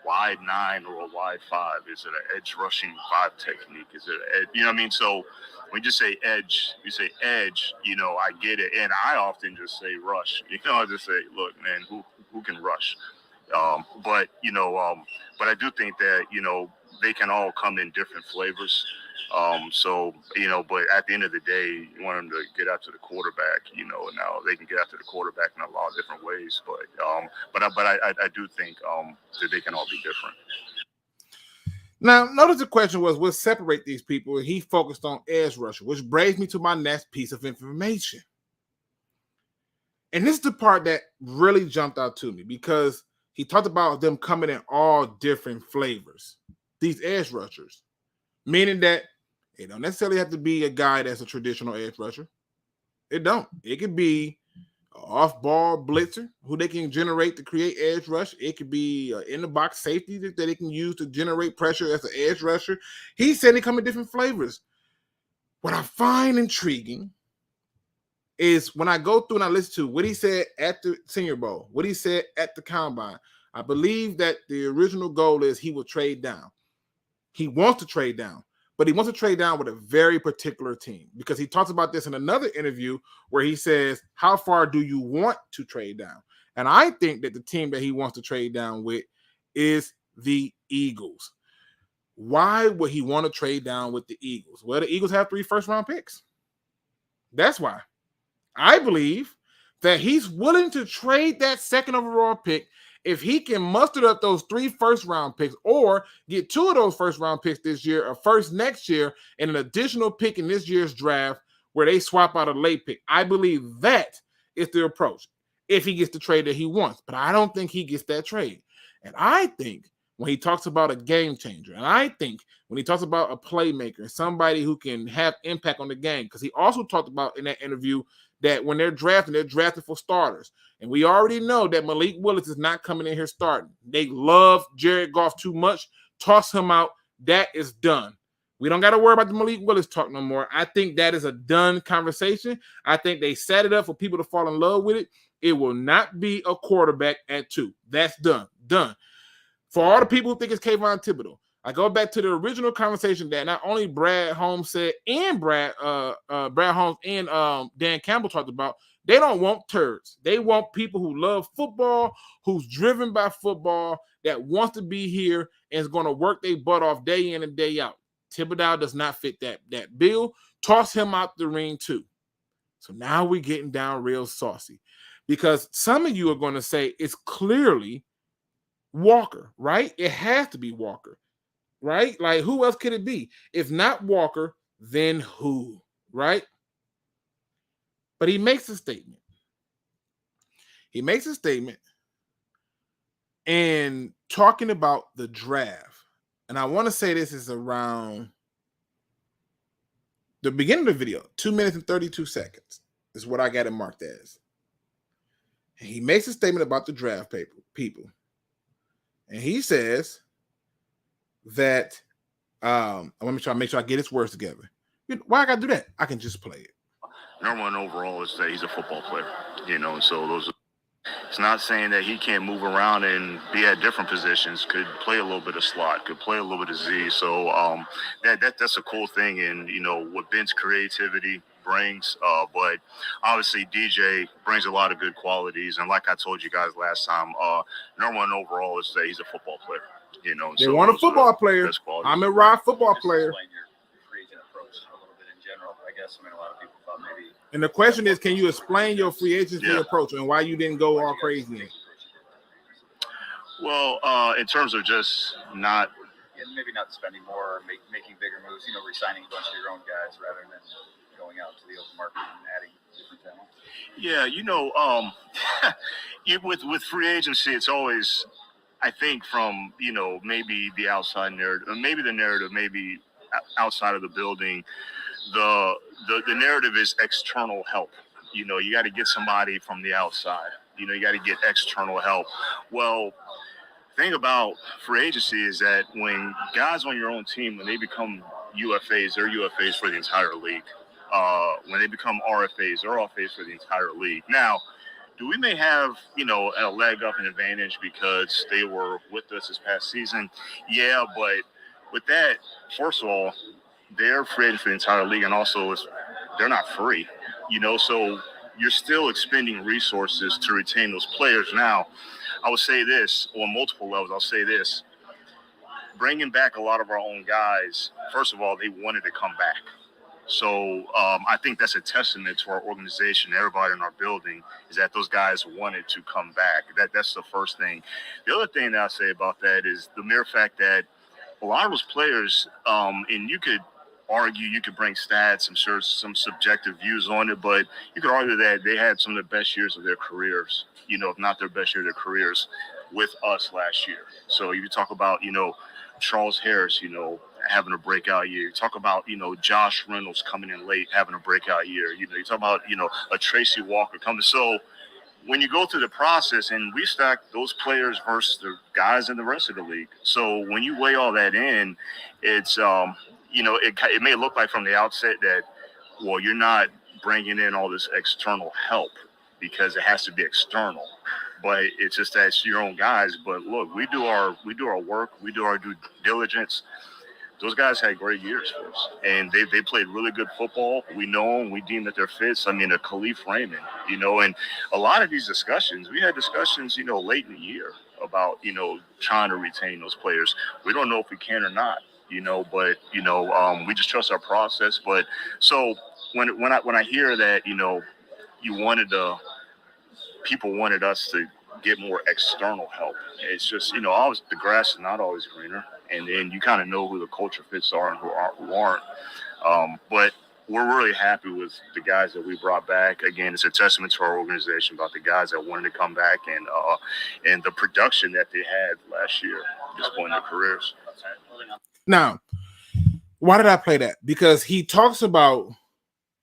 wide 9 or a wide 5? Is it an edge rushing 5 technique? Is it you know what I mean? So when you just say edge, I get it. And I often just say rush. I just say, look, man, who can rush? But I do think that, they can all come in different flavors. But at the end of the day, you want them to get out to the quarterback, and now they can get out to the quarterback in a lot of different ways. But I do think that they can all be different. Now, notice the question was, what separate these people? He focused on edge rusher, which brings me to my next piece of information. And this is the part that really jumped out to me because he talked about them coming in all different flavors, these edge rushers, meaning that it don't necessarily have to be a guy that's a traditional edge rusher. It don't. It could be an off-ball blitzer who they can generate to create edge rush. It could be an in-the-box safety that they can use to generate pressure as an edge rusher. He said they come in different flavors. What I find intriguing is when I go through and I listen to what he said at the Senior Bowl, what he said at the Combine, I believe that the original goal is he will trade down. He wants to trade down, but he wants to trade down with a very particular team because he talks about this in another interview where he says, how far do you want to trade down? And I think that the team that he wants to trade down with is the Eagles. Why would he want to trade down with the Eagles? Well, the Eagles have 3 first-round picks. That's why. I believe that he's willing to trade that second overall pick if he can muster up those 3 first-round picks or get 2 of those first-round picks this year, a first next year, and an additional pick in this year's draft where they swap out a late pick. I believe that is the approach if he gets the trade that he wants. But I don't think he gets that trade. And I think when he talks about a game changer, and I think when he talks about a playmaker, somebody who can have impact on the game, because he also talked about in that interview that when they're drafted for starters. And we already know that Malik Willis is not coming in here starting. They love Jared Goff too much. Toss him out. That is done. We don't got to worry about the Malik Willis talk no more. I think that is a done conversation. I think they set it up for people to fall in love with it. It will not be a quarterback at 2. That's done. Done. For all the people who think it's Kayvon Thibodeau, I go back to the original conversation that not only Brad Holmes said and Brad Holmes and Dan Campbell talked about. They don't want turds. They want people who love football, who's driven by football, that wants to be here and is going to work their butt off day in and day out. Thibodeau does not fit that bill. Toss him out the ring too. So now we're getting down real saucy because some of you are going to say it's clearly Walker, right? It has to be Walker, right? Like, who else could it be? If not Walker, then who, right? But he makes a statement. He makes a statement and talking about the draft. And I want to say this is around the beginning of the video, 2 minutes and 32 seconds is what I got it marked as. And he makes a statement about the draft people. And he says that, I want to make sure I get his words together. Why I got to do that? I can just play it. Number one overall is that he's a football player, so it's not saying that he can't move around and be at different positions, could play a little bit of slot, could play a little bit of Z. So that's a cool thing. And, what Ben's creativity brings, but obviously DJ brings a lot of good qualities. And like I told you guys last time, number one overall is that he's a football player, They want a football player. I'm a raw football player. A lot of people thought maybe. And the question is, can you explain your free agency approach and why you didn't go all crazy in it? Well, in terms of just maybe not spending more, or making bigger moves, re-signing a bunch of your own guys rather than going out to the open market and adding different talent. Yeah, with free agency, it's always, I think, from maybe the outside narrative, maybe the narrative, maybe outside of the building. The narrative is external help. You got to get somebody from the outside. You got to get external help. Well, the thing about free agency is that when guys on your own team, when they become UFAs, they're UFAs for the entire league. When they become RFAs, they're RFAs for the entire league. Now, we may have, a leg up, an advantage because they were with us this past season? Yeah, but with that, first of all, they're free agents for the entire league, and also they're not free, so you're still expending resources to retain those players. Now, I would say this on multiple levels. I'll say this. Bringing back a lot of our own guys, first of all, they wanted to come back. So I think that's a testament to our organization, everybody in our building, is that those guys wanted to come back. That's the first thing. The other thing that I'll say about that is the mere fact that a lot of those players, and you could argue, you could bring stats, I'm sure some subjective views on it, but you could argue that they had some of the best years of their careers, if not their best year of their careers, with us last year. So you talk about, Charles Harris, having a breakout year. You talk about, Josh Reynolds coming in late, having a breakout year. You talk about, a Tracy Walker coming. So when you go through the process, and we stack those players versus the guys in the rest of the league. So when you weigh all that in, it's, it may look like from the outset that, well, you're not bringing in all this external help because it has to be external. But it's just that it's your own guys. But look, we do our work, we do our due diligence. Those guys had great years for us, and they played really good football. We know them. We deem that they're fits. I mean, a Khalif Raymond, and a lot of these discussions, we had discussions, late in the year about, trying to retain those players. We don't know if we can or not, but, we just trust our process. But so when I hear that, people wanted us to get more external help. It's just, always the grass is not always greener. And then you kind of know who the culture fits are and who aren't. But we're really happy with the guys that we brought back. Again, it's a testament to our organization about the guys that wanted to come back and the production that they had last year at this point in their careers. Now, why did I play that? Because he talks about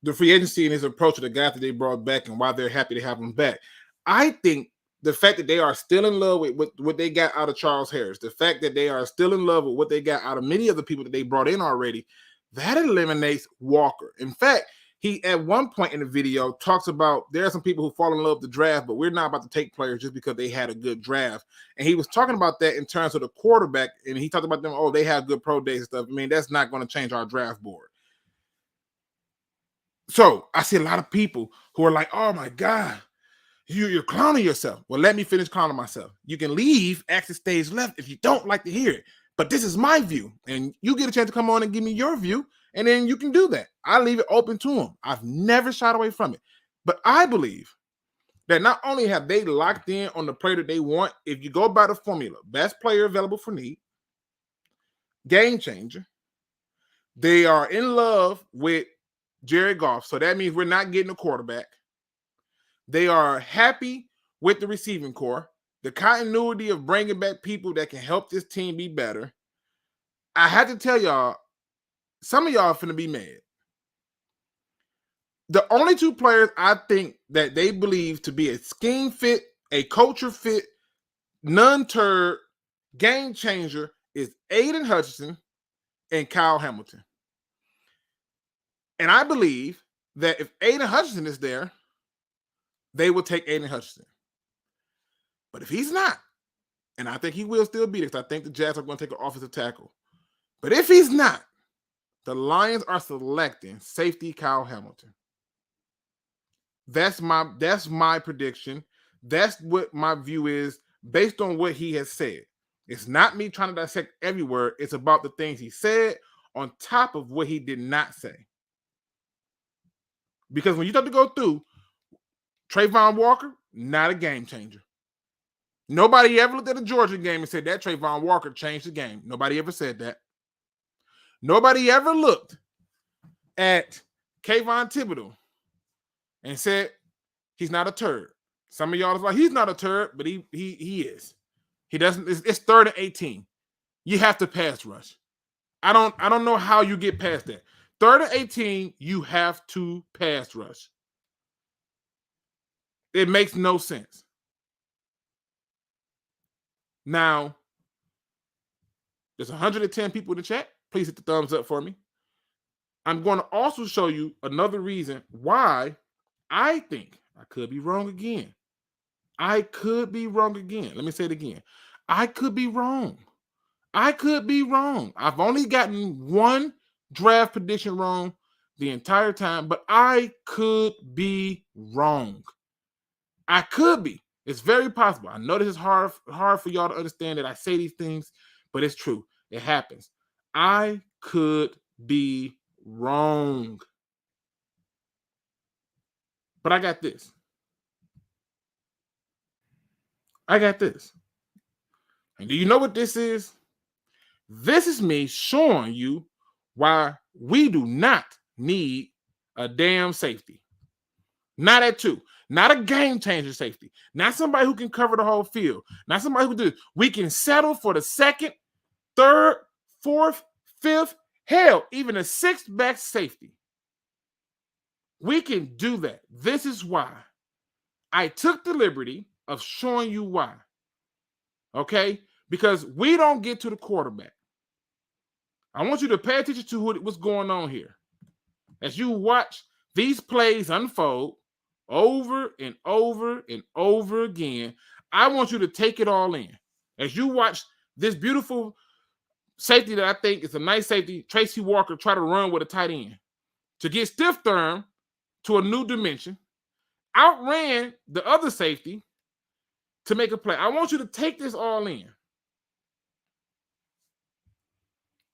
the free agency and his approach to the guys that they brought back and why they're happy to have them back. I think the fact that they are still in love with what they got out of Charles Harris, the fact that they are still in love with what they got out of many of the people that they brought in already, that eliminates Walker. In fact, he at one point in the video talks about there are some people who fall in love with the draft, but we're not about to take players just because they had a good draft. And he was talking about that in terms of the quarterback, and he talked about them, they have good pro days and stuff. I mean, that's not going to change our draft board. So I see a lot of people who are like, oh my God, you're clowning yourself. Well, let me finish clowning myself. You can leave exit stage left if you don't like to hear it. But this is my view. And you get a chance to come on and give me your view. And then you can do that. I leave it open to them. I've never shied away from it. But I believe that not only have they locked in on the player that they want, if you go by the formula, best player available for need, game changer, they are in love with Jared Goff. So that means we're not getting a quarterback. They are happy with the receiving core, the continuity of bringing back people that can help this team be better. I had to tell y'all, some of y'all are finna be mad. The only two players I think that they believe to be a scheme fit, a culture fit, non-turd, game changer is Aiden Hutchinson and Kyle Hamilton. And I believe that if Aiden Hutchinson is there, they will take Aiden Hutchinson. But if he's not, and I think he will still be there because I think the Jazz are going to take an offensive tackle. But if he's not, the Lions are selecting safety Kyle Hamilton. That's my prediction. That's what my view is based on what he has said. It's not me trying to dissect every word. It's about the things he said on top of what he did not say. Because when you start to go through, Trayvon Walker, not a game changer. Nobody ever looked at a Georgia game and said that Trayvon Walker changed the game. Nobody ever said that. Nobody ever looked at Kayvon Thibodeau and said he's not a turd. Some of y'all is like, he's not a turd, but he is. He doesn't. It's 3rd and 18. You have to pass rush. I don't know how you get past that. 3rd and 18, you have to pass rush. It makes no sense. Now, there's 110 people in the chat. Please hit the thumbs up for me. I'm going to also show you another reason why I think I could be wrong again. I could be wrong again. Let me say it again. I could be wrong. I could be wrong. I've only gotten one draft prediction wrong the entire time, but I could be wrong. I could be. It's very possible. I know this is hard for y'all to understand that I say these things, but it's true. It happens. I could be wrong. But I got this. And do you know what this is? This is me showing you why we do not need a damn safety. Not at 2. Not a game changer safety. Not somebody who can cover the whole field. Not somebody who can do it. We can settle for the 2nd, 3rd, 4th, 5th, hell, even a 6th back safety. We can do that. This is why I took the liberty of showing you why. Okay? Because we don't get to the quarterback. I want you to pay attention to what's going on here. As you watch these plays unfold over and over and over again. I want you to take it all in. As you watch this beautiful safety that I think is a nice safety, Tracy Walker, try to run with a tight end to get stiff arm to a new dimension, outran the other safety to make a play. I want you to take this all in.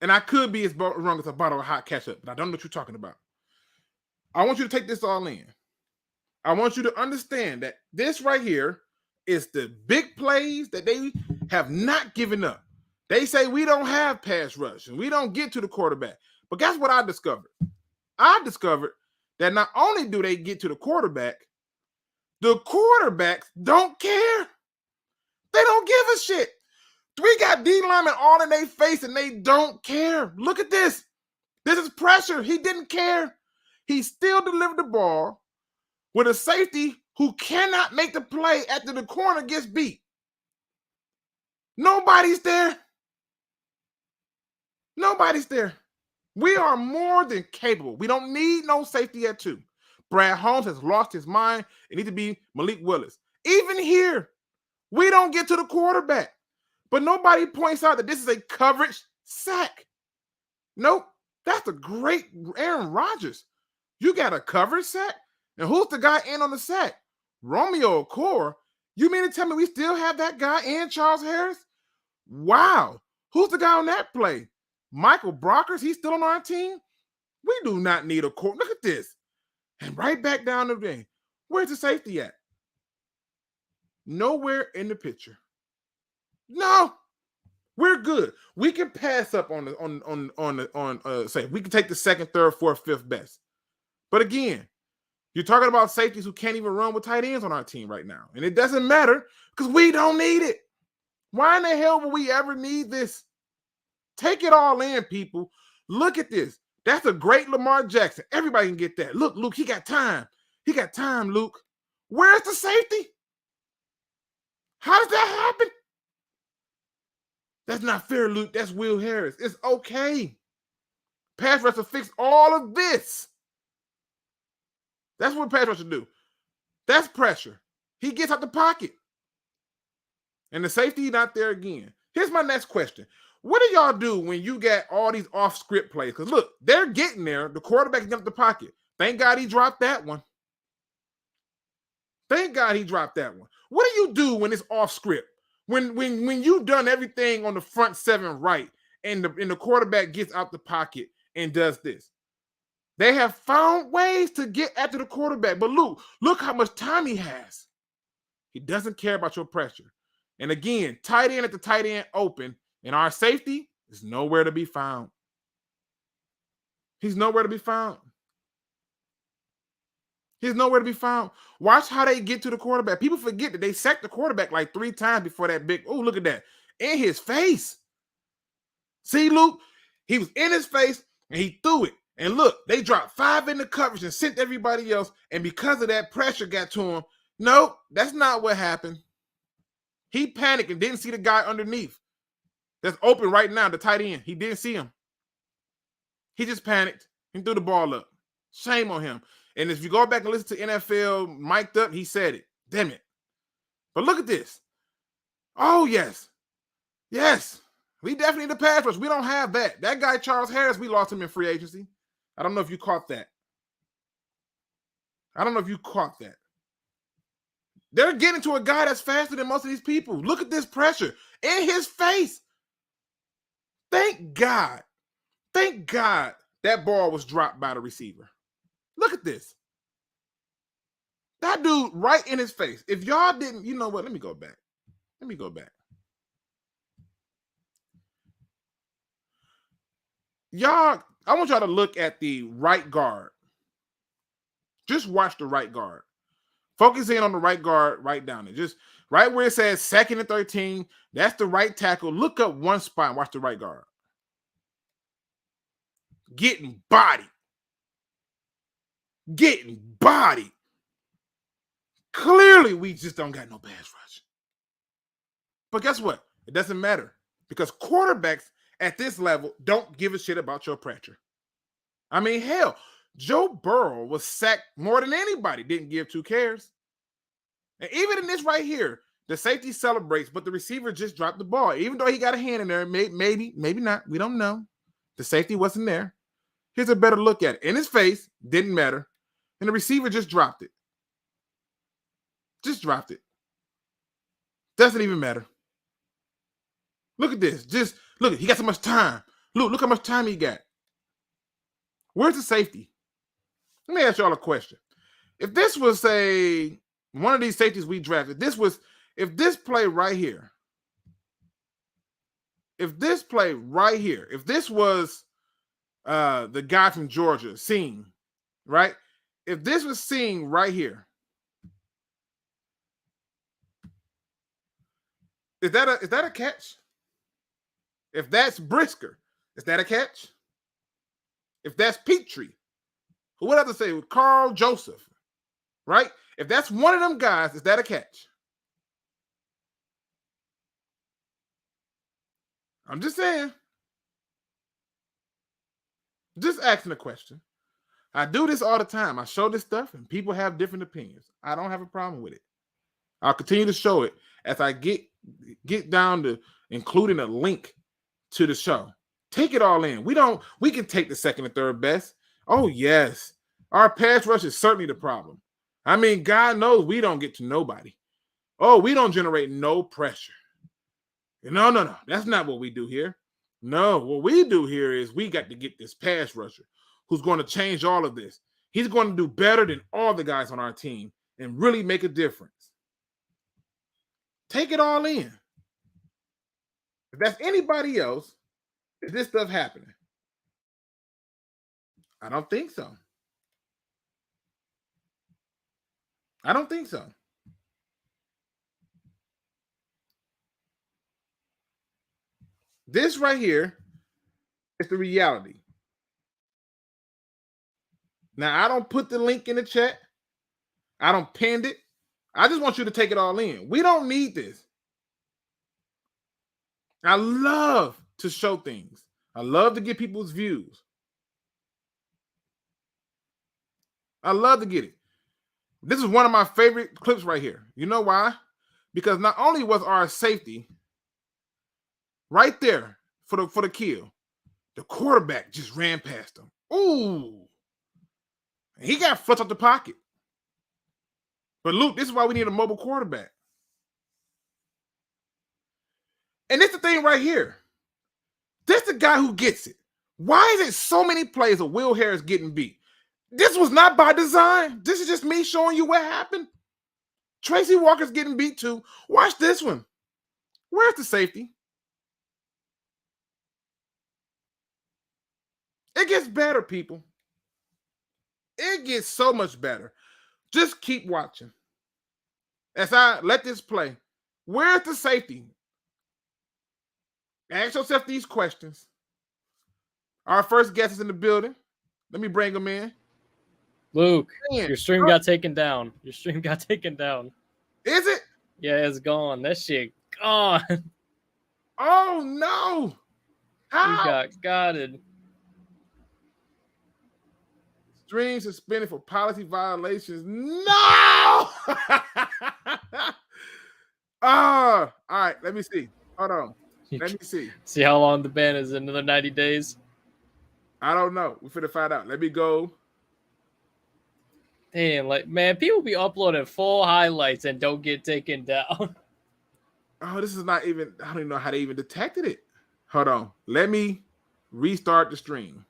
And I could be as wrong as a bottle of hot ketchup, but I don't know what you're talking about. I want you to take this all in. I want you to understand that this right here is the big plays that they have not given up. They say we don't have pass rush and we don't get to the quarterback. But guess what I discovered? I discovered that not only do they get to the quarterbacks don't care. They don't give a shit. We got D linemen all in their face and they don't care. Look at this. This is pressure. He didn't care. He still delivered the ball with a safety who cannot make the play after the corner gets beat. Nobody's there. Nobody's there. We are more than capable. We don't need no safety at 2. Brad Holmes has lost his mind. It needs to be Malik Willis. Even here, we don't get to the quarterback. But nobody points out that this is a coverage sack. Nope. That's a great Aaron Rodgers. You got a coverage sack? And who's the guy in on the sack? Romeo Okwara. You mean to tell me we still have that guy in, Charles Harris? Wow. Who's the guy on that play? Michael Brockers, he's still on our team? We do not need a court. Look at this. And right back down the game. Where's the safety at? Nowhere in the picture. No. We're good. We can pass up on say we can take the second, third, fourth, fifth best. But again, you're talking about safeties who can't even run with tight ends on our team right now. And it doesn't matter because we don't need it. Why in the hell would we ever need this? Take it all in, people. Look at this. That's a great Lamar Jackson. Everybody can get that. Look, Luke, he got time. He got time, Luke. Where's the safety? How does that happen? That's not fair, Luke. That's Will Harris. It's okay. Pass rush will fix all of this. That's what pass rush will do. That's pressure. He gets out the pocket. And the safety not there again. Here's my next question. What do y'all do when you get all these off-script plays? Because look, they're getting there. The quarterback is getting out the pocket. Thank God he dropped that one. Thank God he dropped that one. What do you do when it's off-script? When you've done everything on the front 7 right and the quarterback gets out the pocket and does this. They have found ways to get after the quarterback. But look how much time he has. He doesn't care about your pressure. And again, tight end at the tight end open, and our safety is nowhere to be found. He's nowhere to be found. He's nowhere to be found. Watch how they get to the quarterback. People forget that they sacked the quarterback like 3 times before that big. Oh, look at that. In his face. See, Luke? He was in his face, and he threw it. And look, they dropped 5 in the coverage and sent everybody else. And because of that, pressure got to him. No, that's not what happened. He panicked and didn't see the guy underneath. That's open right now, the tight end. He didn't see him. He just panicked and threw the ball up. Shame on him. And if you go back and listen to NFL mic'd up, he said it. Damn it. But look at this. Oh, yes. Yes. We definitely need the pass rush. We don't have that. That guy, Charles Harris, we lost him in free agency. I don't know if you caught that. They're getting to a guy that's faster than most of these people. Look at this pressure in his face. Thank God that ball was dropped by the receiver. Look at this. That dude right in his face. If y'all didn't, you know what? Let me go back. Y'all, I want y'all to look at the right guard. Just watch the right guard. Focus in on the right guard right down there. Just right where it says 2nd and 13. That's the right tackle. Look up one spot and watch the right guard. Getting bodied. Clearly, we just don't got no pass rush. But guess what? It doesn't matter because quarterbacks at this level don't give a shit about your pressure. I mean, hell, Joe Burrow was sacked more than anybody. Didn't give 2 cares. And even in this right here, the safety celebrates, but the receiver just dropped the ball. Even though he got a hand in there, maybe not. We don't know. The safety wasn't there. Here's a better look at it. In his face, didn't matter. And the receiver just dropped it. Just dropped it. Doesn't even matter. Look at this. Just look. He got so much time. Look how much time he got. Where's the safety? Let me ask y'all a question. If this was, say, one of these safeties we drafted, if this play right here, if this was the guy from Georgia, Singh, right? If this was Singh right here, is that a catch? If that's Brisker, is that a catch? If that's Petrie, who would have to say with Carl Joseph, right? If that's one of them guys, is that a catch? I'm just saying. Just asking a question. I do this all the time. I show this stuff and people have different opinions. I don't have a problem with it. I'll continue to show it as I get down to including a link to the show. Take it all in. We can take the second and third best. Oh, yes. Our pass rush is certainly the problem. I mean, God knows we don't get to nobody. Oh, we don't generate no pressure. No. That's not what we do here. No, what we do here is we got to get this pass rusher who's going to change all of this. He's going to do better than all the guys on our team and really make a difference. Take it all in. If that's anybody else, is this stuff happening? I don't think so. I don't think so. This right here is the reality. Now, I don't put the link in the chat. I don't pin it. I just want you to take it all in. We don't need this. I love to show things. I love to get people's views. I love to get it. This is one of my favorite clips right here. You know why? Because not only was our safety right there for the kill, the quarterback just ran past him. Ooh. He got flushed out the pocket. But Luke, this is why we need a mobile quarterback. And this is the thing right here. This is the guy who gets it. Why is it so many plays of Will Harris getting beat? This was not by design. This is just me showing you what happened. Tracy Walker's getting beat too. Watch this one. Where's the safety? It gets better, people. It gets so much better. Just keep watching. As I let this play, where's the safety? Ask yourself these questions. Our first guest is in the building. Let me bring him in. Luke, Man, your stream got taken down. Your stream got taken down. Is it? Yeah, it's gone. That shit gone. Oh, no. How? You got gotted. Stream suspended for policy violations. No! All right. Let me see. Hold on. Let me see. See how long the ban is? Another 90 days? I don't know. We're finna find out. Let me go. Damn, like, man, people be uploading full highlights and don't get taken down. Oh, this is not even, I don't even know how they even detected it. Hold on. Let me restart the stream.